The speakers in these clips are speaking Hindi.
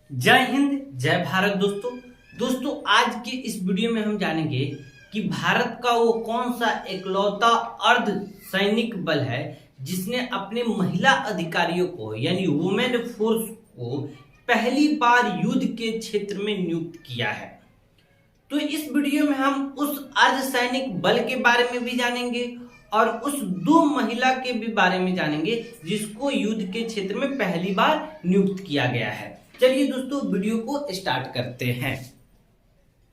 जय हिंद जय भारत। दोस्तों आज के इस वीडियो में हम जानेंगे कि भारत का वो कौन सा इकलौता अर्ध सैनिक बल है जिसने अपने महिला अधिकारियों को यानी वुमेन फोर्स को पहली बार युद्ध के क्षेत्र में नियुक्त किया है। तो इस वीडियो में हम उस अर्ध सैनिक बल के बारे में भी जानेंगे और उस दो महिला के भी बारे में जानेंगे जिसको युद्ध के क्षेत्र में पहली बार नियुक्त किया गया है। चलिए दोस्तों वीडियो को स्टार्ट करते हैं।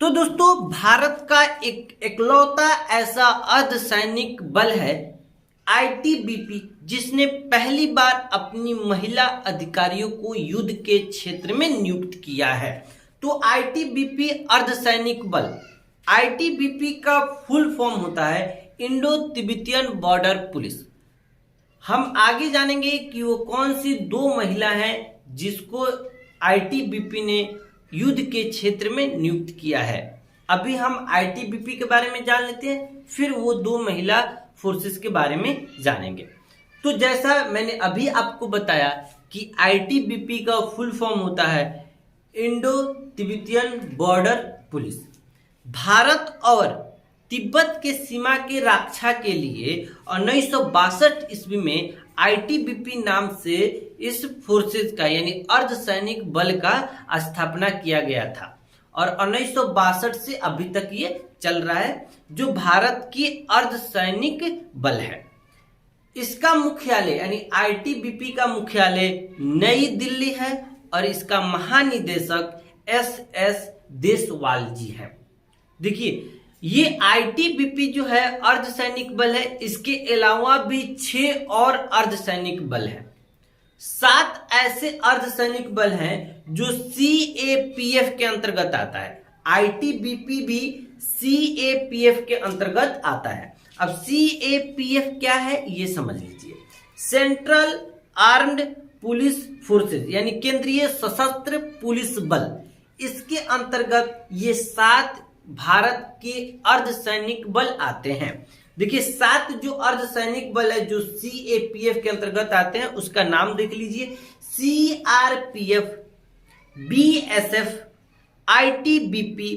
तो दोस्तों भारत का एक इकलौता ऐसा अर्ध सैनिक बल है आईटीबीपी जिसने पहली बार अपनी महिला अधिकारियों को युद्ध के क्षेत्र में नियुक्त किया है। तो आईटीबीपी अर्ध सैनिक बल, आईटीबीपी का फुल फॉर्म होता है इंडो तिब्बतियन बॉर्डर पुलिस। हम आगे जानेंगे कि वो कौन सी दो महिला हैं जिसको आईटीबीपी ने युद्ध के क्षेत्र में नियुक्त किया है। अभी हम आईटीबीपी के बारे में जान लेते हैं, फिर वो दो महिला फोर्सेस के बारे में जानेंगे। तो जैसा मैंने अभी आपको बताया कि आईटीबीपी का फुल फॉर्म होता है Indo Tibetan border police. Bharat और तिब्बत के सीमा की रक्षा के लिए 1962 ईस्वी में आईटीबीपी नाम से इस फोर्सेस का यानी अर्ध सैनिक बल का स्थापना किया गया था और 1962 से अभी तक ये चल रहा है, जो भारत की अर्ध सैनिक बल है। इसका मुख्यालय यानी आईटीबीपी का मुख्यालय नई दिल्ली है और इसका महानिदेशक एस देशवाल जी है। देखिए ये आईटीबीपी जो है अर्ध सैनिक बल है, इसके अलावा भी 6 और अर्ध सैनिक बल हैं। 7 ऐसे अर्ध सैनिक बल हैं जो सीएपीएफ के अंतर्गत आता है। आईटीबीपी भी सीएपीएफ के अंतर्गत आता है। अब सीएपीएफ क्या है ये समझ लीजिए। सेंट्रल आर्म्ड पुलिस फोर्सेस यानी केंद्रीय सशस्त्र पुलिस बल, इसके अंतर्गत ये 7 भारत के अर्ध सैनिक बल आते हैं। देखिए 7 जो अर्ध सैनिक बल है जो सीएपीएफ के अंतर्गत आते हैं उसका नाम देख लीजिए। CRPF, BSF, ITBP,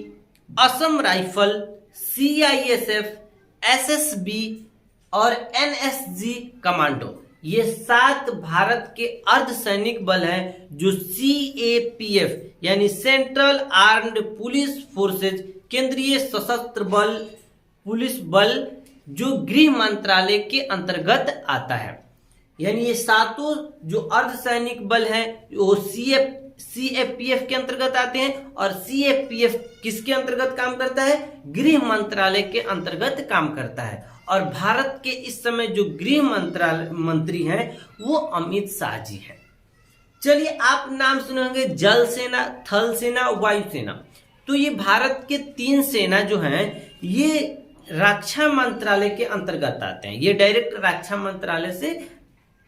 Assam rifle, CISF, SSB और एनएसजी कमांडो। ये 7 भारत के अर्ध सैनिक बल हैं जो सीएपीएफ यानी सेंट्रल आर्म्ड पुलिस फोर्सेज, केंद्रीय सशस्त्र बल पुलिस बल, जो गृह मंत्रालय के अंतर्गत आता है। यानी ये 7 जो अर्ध सैनिक बल हैं वो सीएपीएफ के अंतर्गत आते हैं और सीएपीएफ किसके अंतर्गत काम करता है? गृह मंत्रालय के अंतर्गत काम करता है। और भारत के इस समय जो गृह मंत्रालय मंत्री हैं वो अमित शाह जी हैं। चलिए आप नाम सुने होंगे जल सेना, थल सेना, वायु सेना। तो ये भारत के 3 सेना जो हैं ये रक्षा मंत्रालय के अंतर्गत आते हैं। ये डायरेक्ट रक्षा मंत्रालय से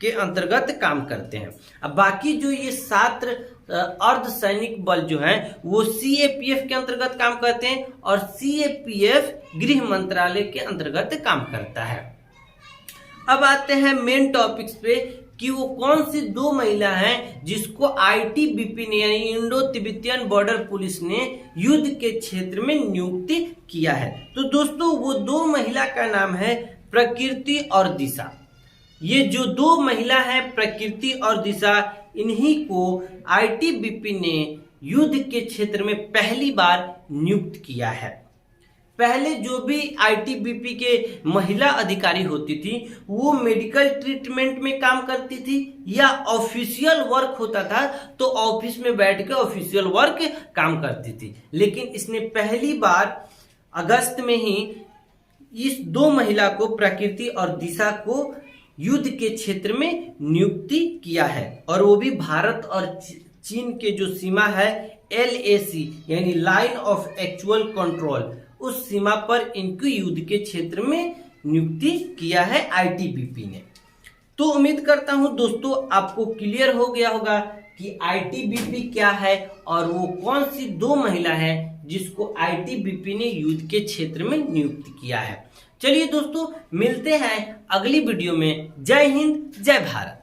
के अंतर्गत काम करते हैं। अब बाकी जो ये 7 अर्ध सैनिक बल जो हैं वो सीएपीएफ के अंतर्गत काम करते हैं और सीएपीएफ गृह मंत्रालय के अंतर्गत काम करता है। अब आते हैं मेन टॉपिक्स पे कि वो कौन सी 2 महिला हैं जिसको आईटीबीपी ने यानी इंडो तिब्बतियन बॉर्डर पुलिस ने युद्ध के क्षेत्र में नियुक्त किया है। तो दोस्तों वो 2 महिला का नाम है प्रकृति और दिशा। ये जो 2 महिला हैं प्रकृति और दिशा, इन्हीं को आईटीबीपी ने युद्ध के क्षेत्र में पहली बार नियुक्त किया है। पहले जो भी आईटीबीपी के महिला अधिकारी होती थी वो मेडिकल ट्रीटमेंट में काम करती थी या ऑफिशियल वर्क होता था तो ऑफिस में बैठ के ऑफिशियल वर्क काम करती थी। लेकिन इसने पहली बार अगस्त में ही इस 2 महिला को प्रकृति और दिशा को युद्ध के क्षेत्र में नियुक्ति किया है और वो भी भारत और चीन के जो सीमा है LAC यानी लाइन ऑफ एक्चुअल कंट्रोल, उस सीमा पर इनको युद्ध के क्षेत्र में नियुक्ति किया है आईटीबीपी ने। तो उम्मीद करता हूं दोस्तों आपको क्लियर हो गया होगा कि आईटीबीपी क्या है और वो कौन सी 2 महिला हैं जिसको आईटीबीपी ने युद्ध के क्षेत्र में नियुक्त किया है। चलिए दोस्तों मिलते हैं अगली वीडियो में। जय हिंद जय भारत।